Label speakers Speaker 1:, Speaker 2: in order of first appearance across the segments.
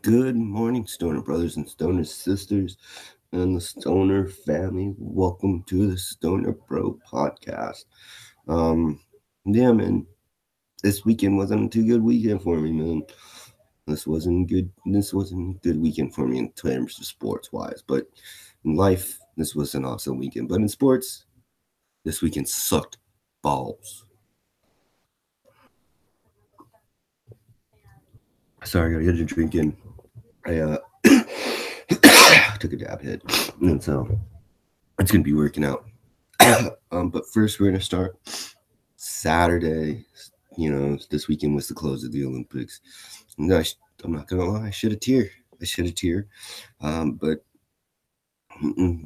Speaker 1: Good morning, Stoner brothers and Stoner sisters, and the Stoner family. Welcome to the Stoner Bro podcast. Um, yeah, man, this weekend wasn't a too good weekend for me, man. This wasn't good. This wasn't a good weekend for me in terms of sports wise, but in life, this was an awesome weekend. But in sports, this weekend sucked balls. Sorry, I got a drink in. I took a dab hit, and so it's gonna be working out. But first, we're gonna start Saturday. This weekend was the close of the Olympics. And I'm not gonna lie, I shed a tear. I shed a tear. But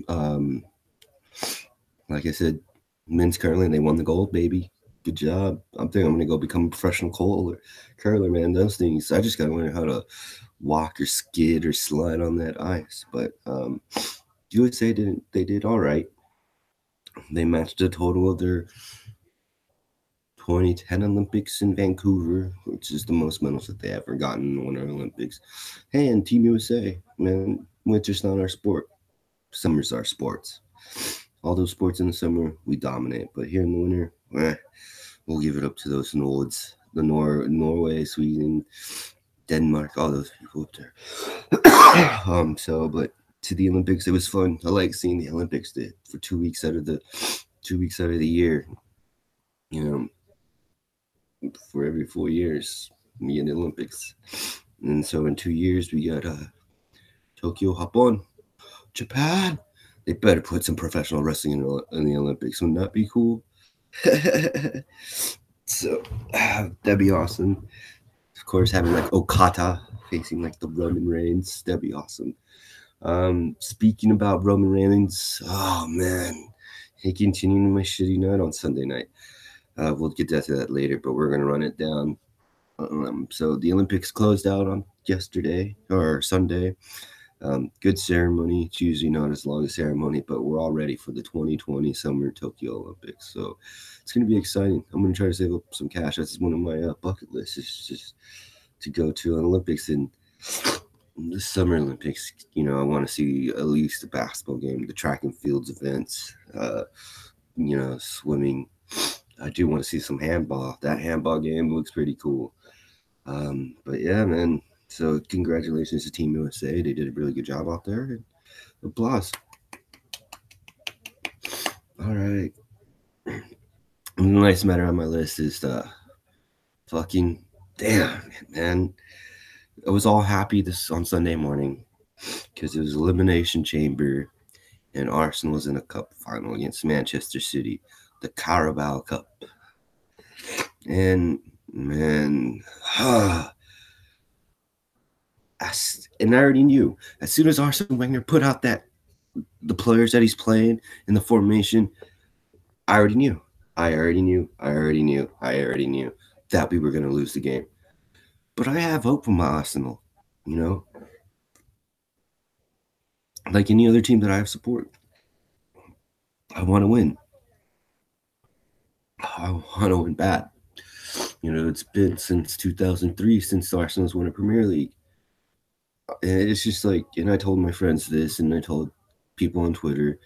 Speaker 1: um, like I said, men's curling, they won the gold, baby. Good job. I'm thinking I'm gonna go become a professional curler, man. Those things, I just gotta learn how to walk or skid or slide on that ice. But USA didn't. They did all right. They matched a total of their 2010 Olympics in Vancouver, which is the most medals that they ever gotten in the Winter Olympics. Hey, and Team USA, man, winter's not our sport. Summer's our sports. All those sports in the summer, we dominate. But here in the winter, we'll give it up to those Nords, Norway, Sweden, Denmark, all those people up there. But to the Olympics, it was fun. I like seeing the Olympics for 2 weeks out of the 2 weeks out of the year. You know, for every 4 years, we get the Olympics. And so in 2 years, we got Tokyo, Japan, Japan. They better put some professional wrestling in the Olympics. Wouldn't that be cool? So that'd be awesome. Of course, having like Okata facing like the Roman Reigns, that'd be awesome. Speaking about Roman Reigns, oh man, he continuing my shitty night on Sunday night. We'll get to that later, but we're gonna run it down. So the Olympics closed out on yesterday or Sunday. Good ceremony. It's usually not as long a ceremony, but we're all ready for the 2020 Summer Tokyo Olympics. So it's going to be exciting. I'm going to try to save up some cash. That's one of my bucket lists. Is just to go to an Olympics in the Summer Olympics. I want to see at least the basketball game, the track and fields events. Swimming. I do want to see some handball. That handball game looks pretty cool. But yeah, man. So congratulations to Team USA. They did a really good job out there. And applause. All right. The next matter on my list is the fucking damn man. I was all happy this on Sunday morning because it was Elimination Chamber and Arsenal was in a cup final against Manchester City, the Carabao Cup. And man, and I already knew as soon as Arsene Wenger put out the players that he's playing in the formation, I already knew. I already knew. I already knew. I already knew that we were going to lose the game. But I have hope for my Arsenal. You know, like any other team that I have support, I want to win. I want to win bad. It's been since 2003 since Arsenal's won a Premier League. And it's just like, and I told my friends this, and I told people on Twitter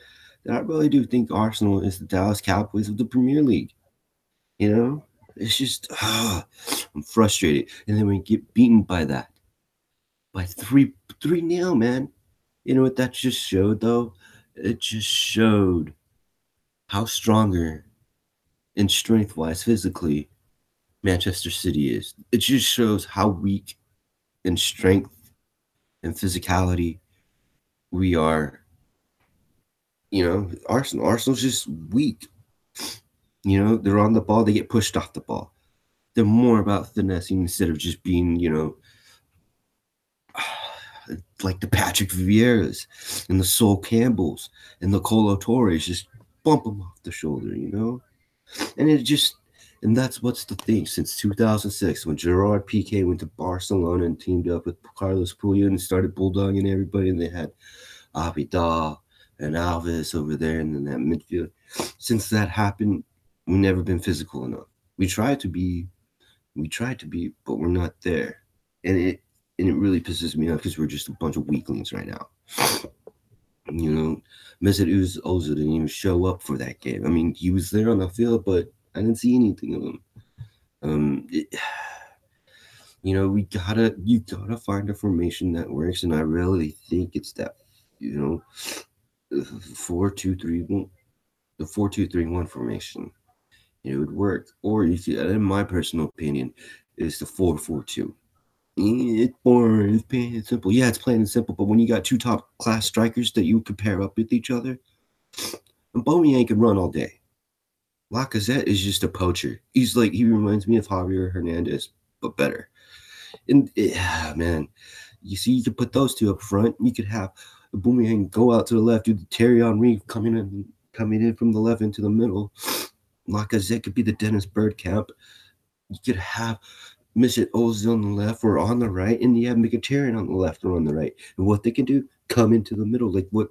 Speaker 1: that I really do think Arsenal is the Dallas Cowboys of the Premier League. It's just, I'm frustrated. And then we get beaten by that, by 3-0, man. You know what that just showed, though? It just showed how stronger and strength-wise, physically, Manchester City is. It just shows how weak in strength and physicality we are. Arsenal's just weak. They're on the ball, they get pushed off the ball. They're more about finessing instead of just being, like the Patrick Vieiras and the Sol Campbells and the Colo Torres, just bump them off the shoulder, And that's what's the thing. Since 2006, when Gerard Piqué went to Barcelona and teamed up with Carlos Puyol and started bulldogging everybody, and they had Abidal and Alves over there, and then that midfield. Since that happened, we've never been physical enough. We tried to be, but we're not there. And and it really pisses me off because we're just a bunch of weaklings right now. You know, Mesut Ozil didn't even show up for that game. I mean, he was there on the field, but I didn't see anything of him. You gotta find a formation that works, and I really think it's that, 4-2-3-1, the 4-2-3-1 formation. It would work, or if you, in my personal opinion, is the 4-4-2. It's boring. It's plain and simple. Yeah, it's plain and simple. But when you got two top class strikers that you compare up with each other, and Aubameyang can run all day. Lacazette is just a poacher. He reminds me of Javier Hernandez, but better. And man, you see, you could put those two up front. You could have Aubameyang go out to the left, do the Thierry Henry coming in from the left into the middle. Lacazette could be the Dennis Bergkamp. You could have Mesut Ozil on the left or on the right, and you have Mkhitaryan on the left or on the right. And what they can do, come into the middle, like what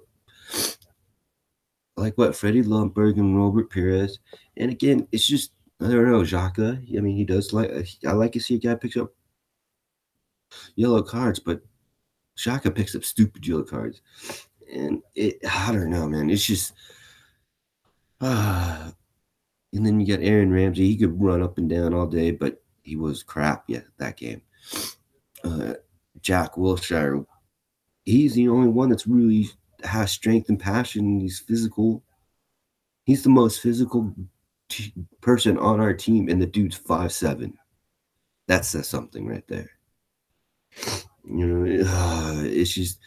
Speaker 1: Freddie Ljungberg and Robert Pires. And again, it's just, I don't know, Xhaka. I mean, he does I like to see a guy picks up yellow cards, but Xhaka picks up stupid yellow cards. And I don't know, man. It's just, and then you got Aaron Ramsey. He could run up and down all day, but he was crap, that game. Jack Wilshere, he's the only one that's really has strength and passion. He's physical. He's the most physical person on our team, and the dude's 5'7". That says something right there. It's just,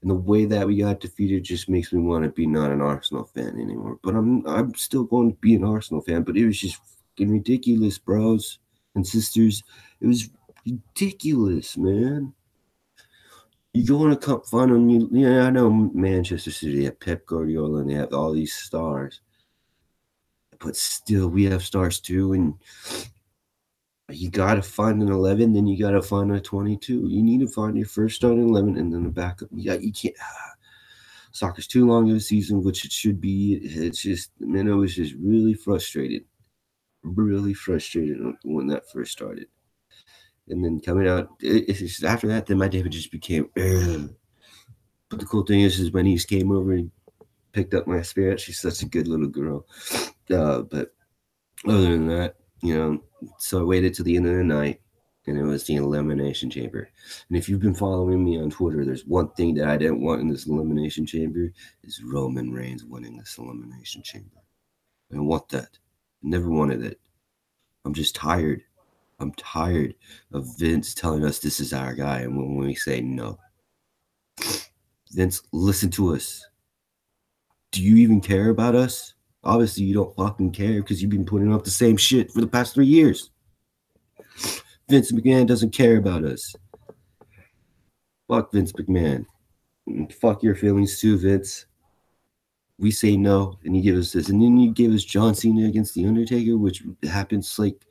Speaker 1: and the way that we got defeated just makes me want to be not an Arsenal fan anymore. But I'm still going to be an Arsenal fan. But it was just fucking ridiculous, bros and sisters. It was ridiculous, man. You go in a cup final, I know Manchester City have Pep Guardiola and they have all these stars, but still, we have stars too. And you gotta find an 11, then you gotta find a 22. You need to find your first starting 11 and then a backup. You can't. Soccer's too long of a season, which it should be. It's just, man, I was just really frustrated when that first started. And then coming out, it's just after that, then my David just became. But the cool thing is my niece came over and picked up my spirit. She's such a good little girl. But other than that, so I waited till the end of the night, and it was the Elimination Chamber. And if you've been following me on Twitter, there's one thing that I didn't want in this Elimination Chamber is Roman Reigns winning this Elimination Chamber. I don't want that. I never wanted it. I'm just tired. I'm tired of Vince telling us this is our guy, and when we say no. Vince, listen to us. Do you even care about us? Obviously, you don't fucking care because you've been putting up the same shit for the past 3 years. Vince McMahon doesn't care about us. Fuck Vince McMahon. And fuck your feelings too, Vince. We say no, and you give us this. And then you give us John Cena against The Undertaker, which happens like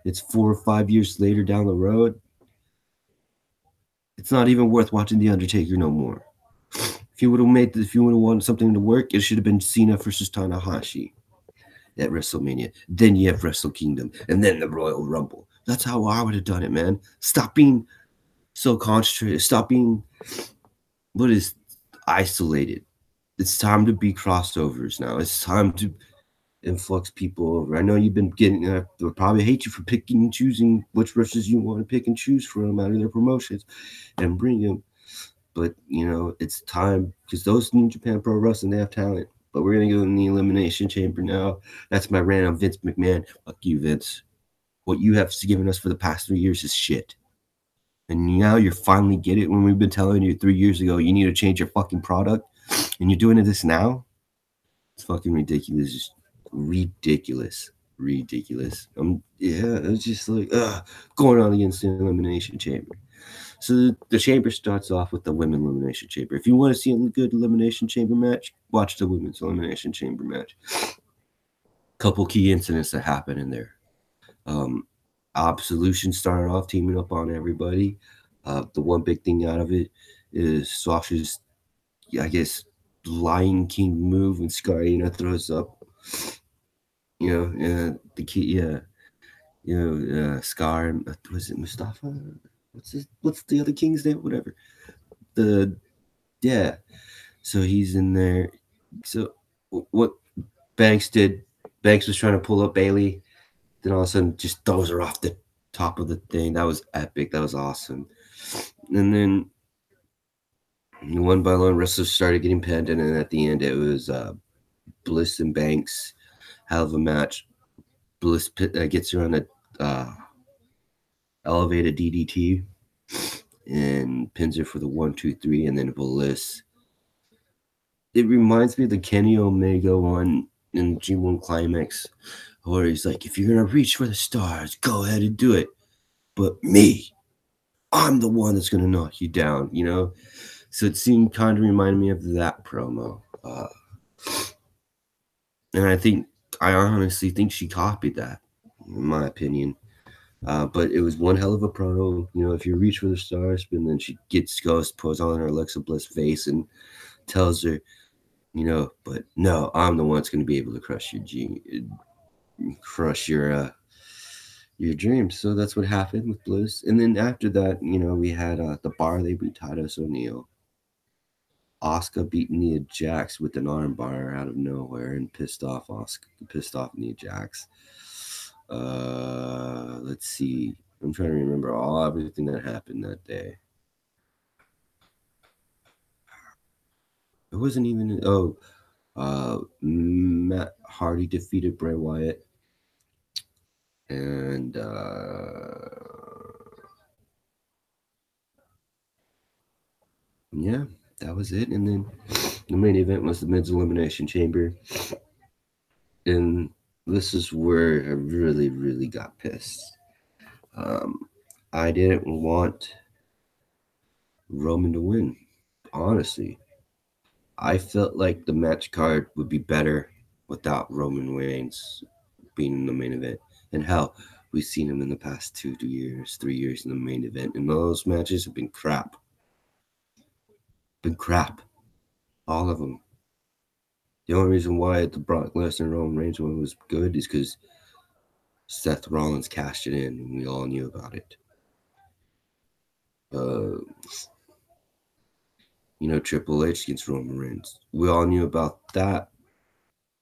Speaker 1: it's 4 or 5 years later down the road. It's not even worth watching The Undertaker no more. If you would have wanted something to work, it should have been Cena versus Tanahashi at WrestleMania. Then you have Wrestle Kingdom, and then the Royal Rumble. That's how I would have done it, man. Stop being so concentrated. Stop being isolated. It's time to be crossovers now. It's time to influx people over. I know you've been they'll probably hate you for picking and choosing which wrestlers you want to pick and choose from out of their promotions and bring them. But, it's time because those New Japan Pro Wrestling, they have talent. But we're going to go in the Elimination Chamber now. That's my rant on Vince McMahon. Fuck you, Vince. What you have given us for the past 3 years is shit. And now you finally get it when we've been telling you 3 years ago you need to change your fucking product. And you're doing this now? It's fucking ridiculous. Just ridiculous. It's just like, going on against the Elimination Chamber. So the chamber starts off with the Women's Elimination Chamber. If you want to see a good Elimination Chamber match, watch the Women's Elimination Chamber match. Couple key incidents that happen in there. Absolution started off teaming up on everybody. The one big thing out of it is Sasha's, Lion King move when Scarina throws up. The key, Scar, was it Mustafa? what's the other king's name? Whatever. The yeah. So he's in there. So what Banks did? Banks was trying to pull up Bailey. Then all of a sudden, just throws her off the top of the thing. That was epic. That was awesome. And then one by one, wrestlers started getting pinned, and then at the end, it was Bliss and Banks. Hell of a match. Bliss gets her on a elevated DDT and pins her for the 1, 2, 3, and then Bliss. It reminds me of the Kenny Omega one in G1 Climax, where he's like, if you're gonna reach for the stars, go ahead and do it. But me, I'm the one that's gonna knock you down, you know? So it seemed kind of reminded me of that promo. And I honestly think she copied that, in my opinion. But it was one hell of a promo. You know, if you reach for the stars, and then she gets Ghost, puts on her Alexa Bliss face, and tells her, you know, but no, I'm the one that's going to be able to crush your dreams. So that's what happened with Bliss. And then after that, you know, we had the bar. They beat Titus O'Neil. Asuka beat Nia Jax with an armbar out of nowhere and pissed off Nia Jax. Let's see. I'm trying to remember everything that happened that day. It wasn't even Matt Hardy defeated Bray Wyatt, and yeah, that was it. And then the main event was the men's elimination chamber, and this is where I really, really got pissed. I didn't want Roman to win, honestly. I felt like the match card would be better without Roman Reigns being in the main event. And hell, we've seen him in the past 2 years, 3 years in the main event, and those matches have been crap. All of them. The only reason why the Brock Lesnar Roman Reigns one was good is because Seth Rollins cashed it in, and we all knew about it. You know, Triple H against Roman Reigns. We all knew about that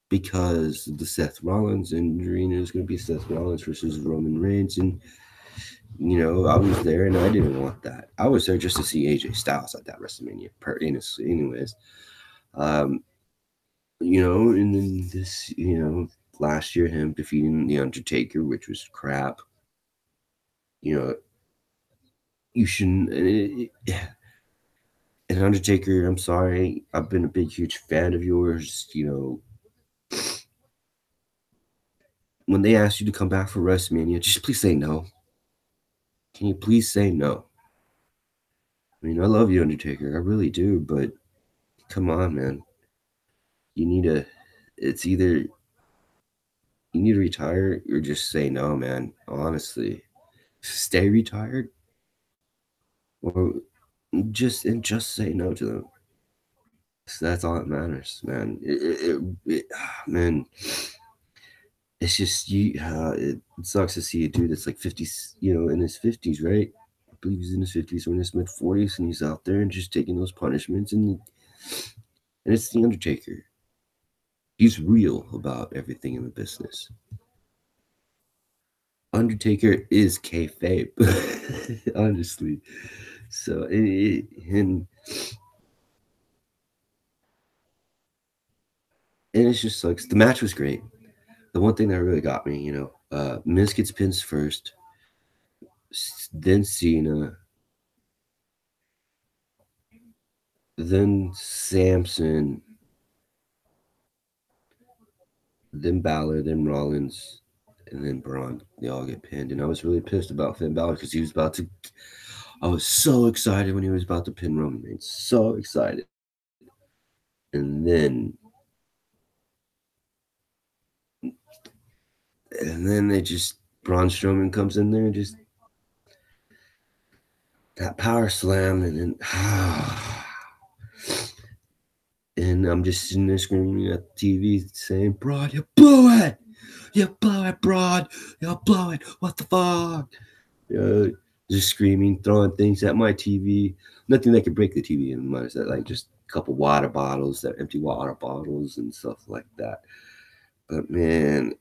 Speaker 1: because the Seth Rollins injury, and it was going to be Seth Rollins versus Roman Reigns. And, you know, I was there and I didn't want that. I was there just to see AJ Styles at that WrestleMania, anyways. You know, and then this, you know, last year, him defeating The Undertaker, which was crap. You know, you shouldn't. And Undertaker, I'm sorry, I've been a big, huge fan of yours. You know, when they ask you to come back for WrestleMania, just please say no. Can you please say no? I mean, I love you, Undertaker. I really do, but come on, man. You need to. It's either you need to retire or just say no, man. Honestly, stay retired or just say no to them. So that's all that matters, man. Man, it's just you. It sucks to see a dude that's like 50, you know, in his 50s, right? I believe he's in his 50s or in his mid 40s, and he's out there and just taking those punishments, and it's the Undertaker. He's real about everything in the business. Undertaker is kayfabe, honestly. So and it just sucks. The match was great. The one thing that really got me, you know, Miz gets pins first, then Cena, then Samson, then Balor, then Rollins, and then Braun. They all get pinned, and I was really pissed about Finn Balor because he was about to. I was so excited when he was about to pin Roman Reigns. So excited. And then they just Braun Strowman comes in there and just that power slam, and then and I'm just sitting there screaming at the TV saying, "Braun, you blew it! You blew it, Braun! You blew it! What the fuck?" just screaming, throwing things at my TV. Nothing that could break the TV, and minus that, like just a couple water bottles, that empty water bottles and stuff like that. But man,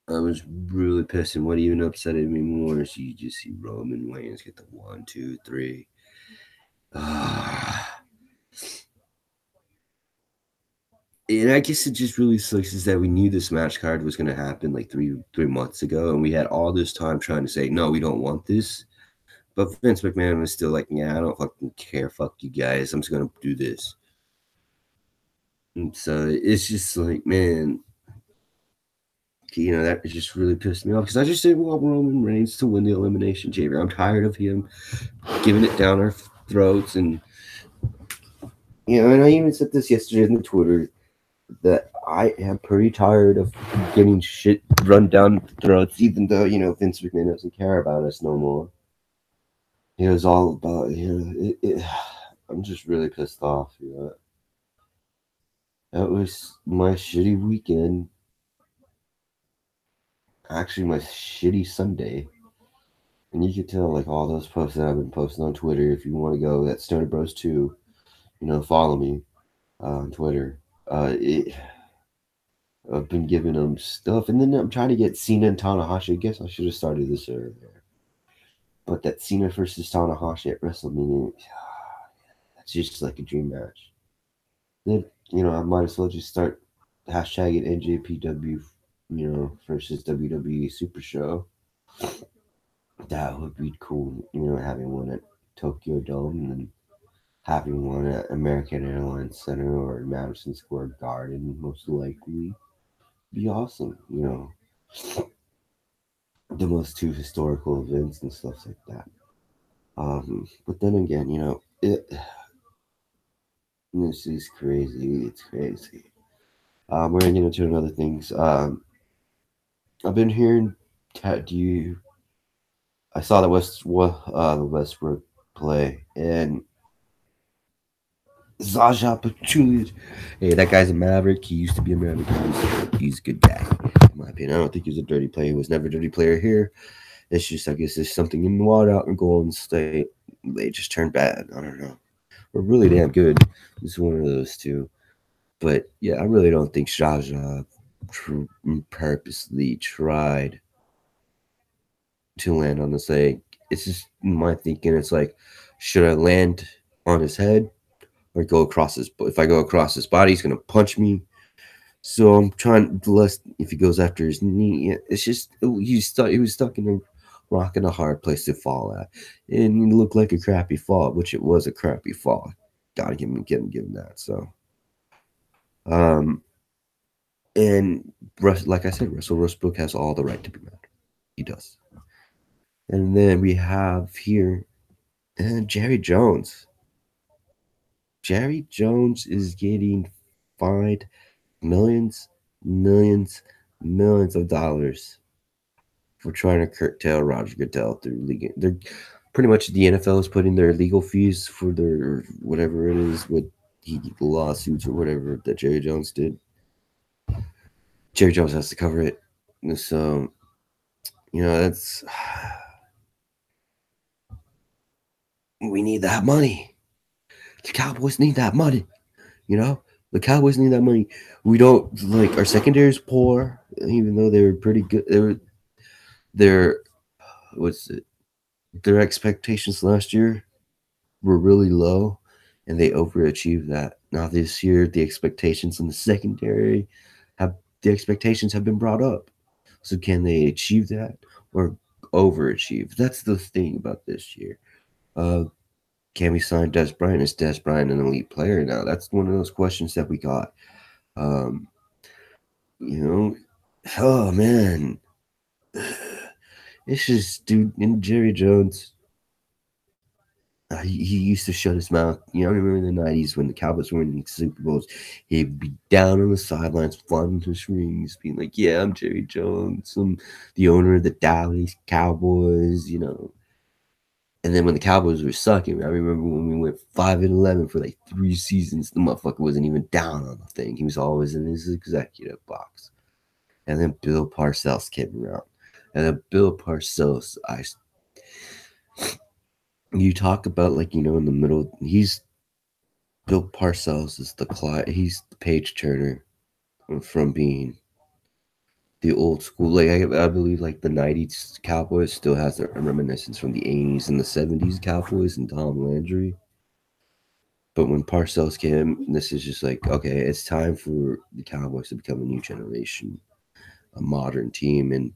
Speaker 1: I was really pissed, and what even upsetted me more is you just see Roman Reigns get the 1, 2, 3. Ah. And I guess it just really sucks is that we knew this match card was going to happen like three months ago, and we had all this time trying to say no, we don't want this. But Vince McMahon was still like, yeah, I don't fucking care. Fuck you guys. I'm just gonna do this. And so it's just like, man, that just really pissed me off because I just didn't want Roman Reigns to win the Elimination Chamber. I'm tired of him giving it down our throats, and and I even said this yesterday on the Twitter that I am pretty tired of getting shit run down throats, even though Vince McMahon doesn't care about us no more. It was all about I'm just really pissed off. That was my shitty weekend. Actually, my shitty Sunday. And you can tell, like, all those posts that I've been posting on Twitter. If you want to go, that's Stoner Bros 2. Follow me on Twitter. I've been giving them stuff. And then I'm trying to get Cena and Tanahashi. I guess I should have started this earlier. But that Cena versus Tanahashi at WrestleMania, that's just like a dream match. Then, I might as well just start hashtagging NJPW, versus WWE Super Show. That would be cool, having one at Tokyo Dome and then having one at American Airlines Center or Madison Square Garden, most likely. Be awesome, the most two historical events and stuff like that. But then again, this is crazy. It's crazy. We're gonna get into another things. I've been hearing. Do you? I saw the Westbrook play, and Zaja Pachulia. Hey, that guy's a Maverick. He used to be a Maverick. He's a good guy, in my opinion. I don't think he's a dirty player. He was never a dirty player here. It's just, I guess, there's something in the water out in Golden State. They just turned bad. I don't know. We're really damn good. It's one of those two. But yeah, I really don't think Zaja purposely tried to land on this leg. It's just my thinking. It's like, should I land on his head or go across his? If I go across his body, he's gonna punch me. So I'm trying to less. If he goes after his knee, it's just he's stuck. He was stuck in a rock and a hard place to fall at, and it looked like a crappy fall, which it was a crappy fall. Gotta give him that. So, and like I said, Russell Westbrook has all the right to be mad. He does. And then we have here Jerry Jones. Jerry Jones is getting fined millions of dollars for trying to curtail Roger Goodell through legal. They're pretty much the NFL is putting their legal fees for their whatever it is with the lawsuits or whatever that Jerry Jones did. Jerry Jones has to cover it. So, that's we need that money. The Cowboys need that money. The Cowboys need that money. We don't like our secondary is poor, even though they were pretty good. Their what's it? Their expectations last year were really low, and they overachieved that. Now this year, the expectations in the secondary have been brought up. So can they achieve that or overachieve? That's the thing about this year. Can we sign Des Bryant? Is Des Bryant an elite player now? That's one of those questions that we got. Oh man, it's just dude. And Jerry Jones, he used to shut his mouth. I remember in the '90s when the Cowboys were winning Super Bowls, he'd be down on the sidelines, flaunting his rings, being like, "Yeah, I'm Jerry Jones. I'm the owner of the Dallas Cowboys." And then when the Cowboys were sucking, I remember when we went 5-11 for like 3 seasons, the motherfucker wasn't even down on the thing. He was always in his executive box. And then Bill Parcells came around. And then Bill Parcells,
Speaker 2: You talk about like in the middle. He's Bill Parcells is he's the page turner from being the old school. Like I believe like the '90s Cowboys still has a reminiscence from the '80s and the '70s Cowboys and Tom Landry. But when Parcells came, this is just like, okay, it's time for the Cowboys to become a new generation, a modern team. And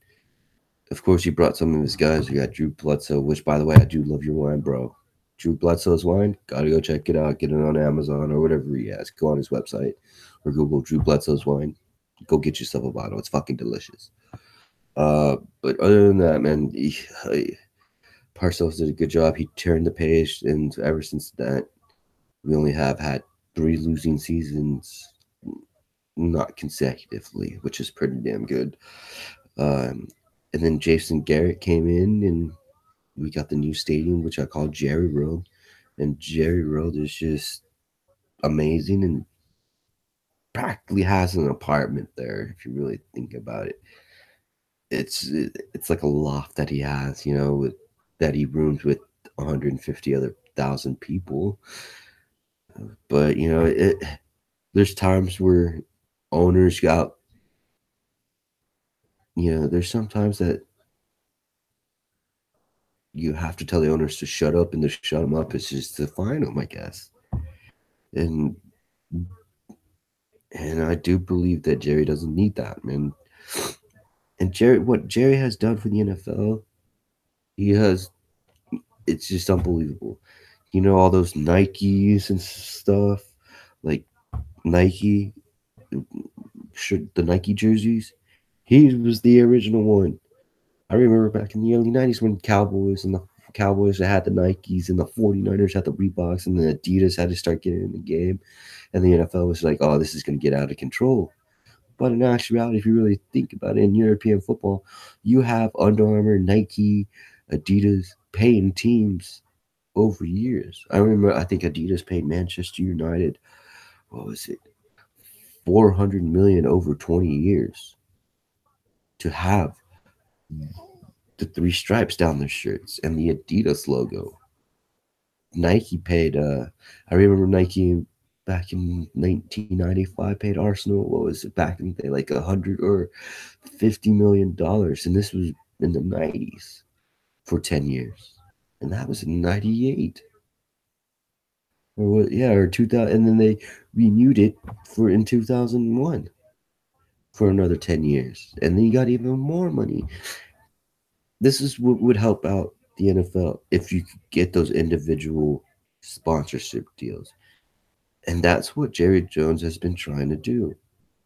Speaker 2: of course, he brought some of his guys. We got Drew Bledsoe, which, by the way, I do love your wine, bro. Drew Bledsoe's wine, gotta go check it out. Get it on Amazon or whatever he has. Go on his website or Google Drew Bledsoe's wine. Go get yourself a bottle. It's fucking delicious. But other than that, man, Parcells did a good job. He turned the page, and ever since that, we only have had 3 losing seasons, not consecutively, which is pretty damn good. Um, and then Jason Garrett came in, and we got the new stadium, which I call Jerry World. And Jerry World is just amazing and practically has an apartment there if you really think about it. It's like a loft that he has, with that he rooms with 150 other thousand people. But there's times where owners got, there's sometimes that you have to tell the owners to shut up, and to shut them up is just to fine them, I guess. And I do believe that Jerry doesn't need that, man. And what Jerry has done for the NFL, he has, it's just unbelievable. All those Nikes and stuff, like Nike, the Nike jerseys. He was the original one. I remember back in the early '90s when Cowboys had the Nikes and the 49ers had the Reeboks and the Adidas had to start getting in the game, and the NFL was like, "Oh, this is going to get out of control." But in actuality, if you really think about it, in European football, you have Under Armour, Nike, Adidas paying teams over years. I remember, I think Adidas paid Manchester United, what was it, 400 million over 20 years to have the 3 stripes down their shirts and the Adidas logo. Nike paid. I remember Nike back in 1995 paid Arsenal. What was it back in the day, like 150 million dollars, and this was in the '90s for 10 years, and that was in '98 or what? Yeah, or 2000, and then they renewed it for in 2001 for another 10 years, and then you got even more money. This is what would help out the NFL if you could get those individual sponsorship deals. And that's what Jerry Jones has been trying to do.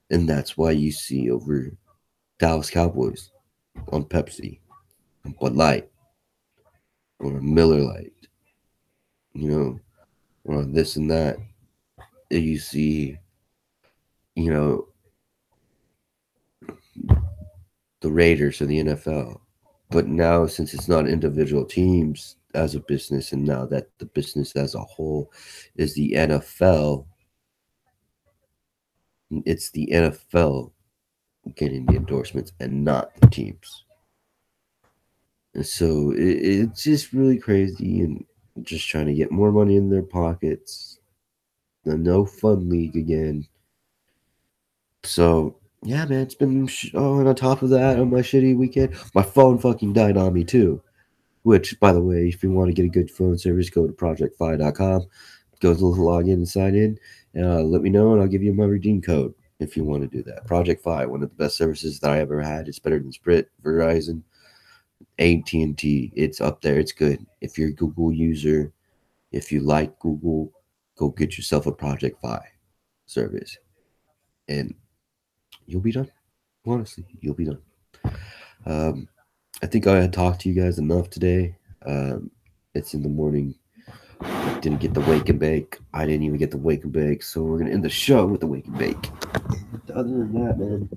Speaker 2: And that's why you see over Dallas Cowboys on Pepsi, on Bud Light, or Miller Light, you know, or on this and that. And you see, you know, the Raiders or the NFL. But now, since it's not individual teams as a business, and now that the business as a whole is the NFL, it's the NFL getting the endorsements and not the teams. And so it's just really crazy and just trying to get more money in their pockets. The no fun league again. So yeah, man, it's been. Oh, and on top of that, on my shitty weekend, my phone fucking died on me too. Which, by the way, if you want to get a good phone service, go to projectfi.com. Go to log in and sign in. Let me know, and I'll give you my redeem code if you want to do that. Project Fi, one of the best services that I ever had. It's better than Sprint, Verizon, AT&T. It's up there. It's good. If you're a Google user, if you like Google, go get yourself a Project Fi service, and you'll be done. Honestly, you'll be done. Um, I think I had talked to you guys enough today. It's in the morning. I didn't get the wake and bake. I didn't even get the wake and bake. So we're gonna end the show with the wake and bake. Other than that, man,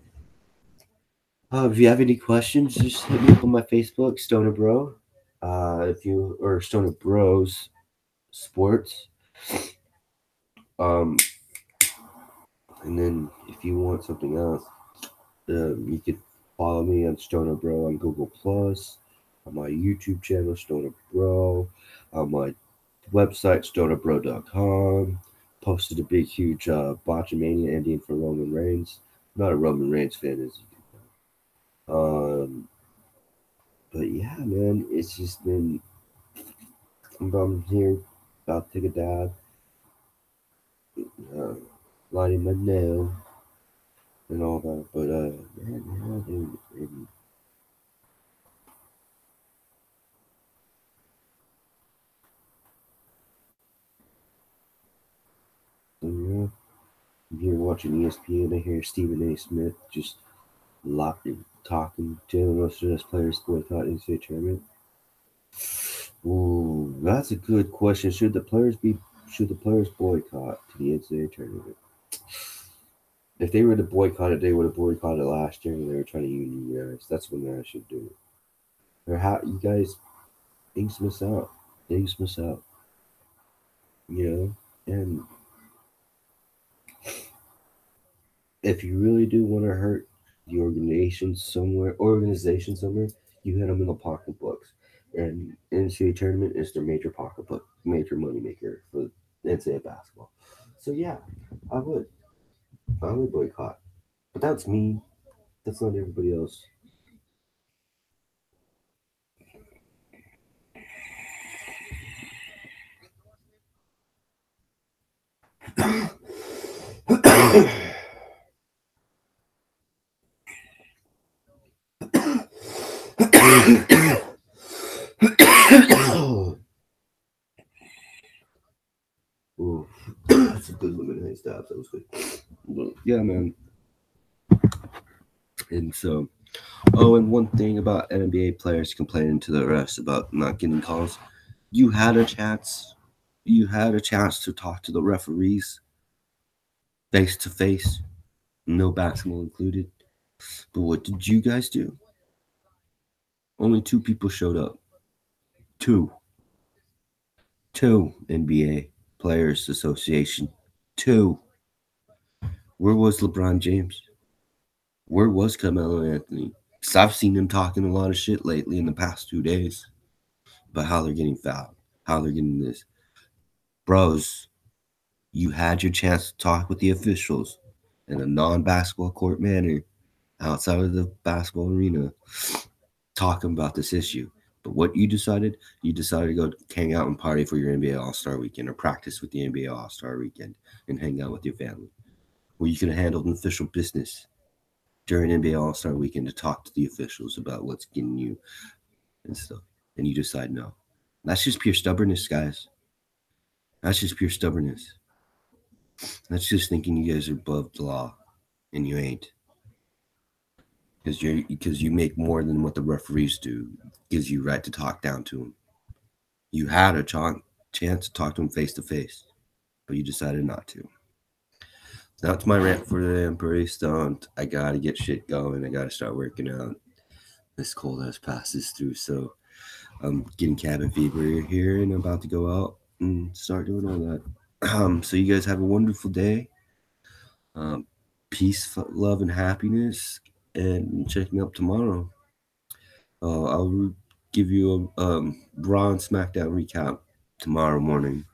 Speaker 2: if you have any questions, just hit me up on my Facebook, Stoner Bro. If you or Stoner Bros Sports. Um, and then if you want something else, you could follow me on Stoner Bro on Google Plus, on my YouTube channel, Stoner Bro. on my website, stonerbro.com. Posted a big, huge Botchamania ending for Roman Reigns. I'm not a Roman Reigns fan, as you can know. But yeah, man, it's just been. I'm here about to take a dab, uh, lighting my nail and all that. But yeah, dude, yeah, I'm here watching ESPN. I hear Stephen A. Smith just locked in, talking, telling us that players boycott NCAA tournament. Ooh, that's a good question. Should the players boycott to the NCAA tournament? If they were to boycott it, they would have boycotted last year when they were trying to unionize. That's when they should do it. Or how you guys things miss out. Things miss out. You know? And if you really do want to hurt the organization somewhere, you hit them in the pocketbooks. And NCAA tournament is their major pocketbook, major moneymaker for NCAA basketball. So yeah, I would. I would boycott. But that's me. That's not everybody else. Ooh, that's a good lemonade stab. That was good. But yeah, man. And so, oh, and one thing about NBA players complaining to the refs about not getting calls, you had a chance. You had a chance to talk to the referees face to face, no basketball included. But what did you guys do? Only two people showed up. Two. Two NBA Players Association. Two. Where was LeBron James? Where was Carmelo Anthony? Because I've seen him talking a lot of shit lately in the past 2 days about how they're getting fouled, how they're getting this. Bros, you had your chance to talk with the officials in a non basketball court manner outside of the basketball arena talking about this issue. But what you decided to go hang out and party for your NBA All Star weekend or practice with the NBA All Star weekend and hang out with your family. Where you could have handled official business during NBA All Star weekend to talk to the officials about what's getting you and stuff. And you decide no. That's just pure stubbornness, guys. That's just pure stubbornness. That's just thinking you guys are above the law, and you ain't. Because you make more than what the referees do. Gives you right to talk down to them. You had a chance to talk to them face to face, but you decided not to. That's my rant for today. I'm pretty stoned. I gotta get shit going. I gotta start working out. This cold ass passes through, so I'm getting cabin fever here, and I'm about to go out and start doing all that. So you guys have a wonderful day. Um, peace, love, and happiness. And check me up tomorrow. I'll give you a Raw and SmackDown recap tomorrow morning,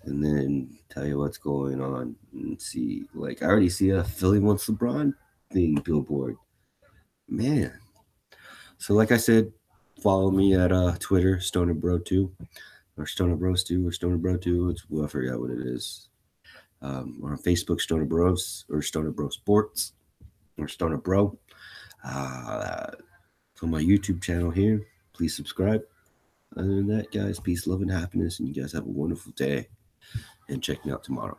Speaker 2: and then tell you what's going on and see. Like I already see a Philly wants LeBron thing billboard. Man. So like I said, follow me at Twitter, Stoner Bro 2 or Stoner Bros 2 or Stoner Bro 2. It's well, I forgot what it is. Or on Facebook, Stoner Bros or Stoner Bro Sports or Stoner Bro. Uh, for my YouTube channel here, please subscribe. Other than that, guys, peace, love, and happiness, and you guys have a wonderful day. And check me out tomorrow.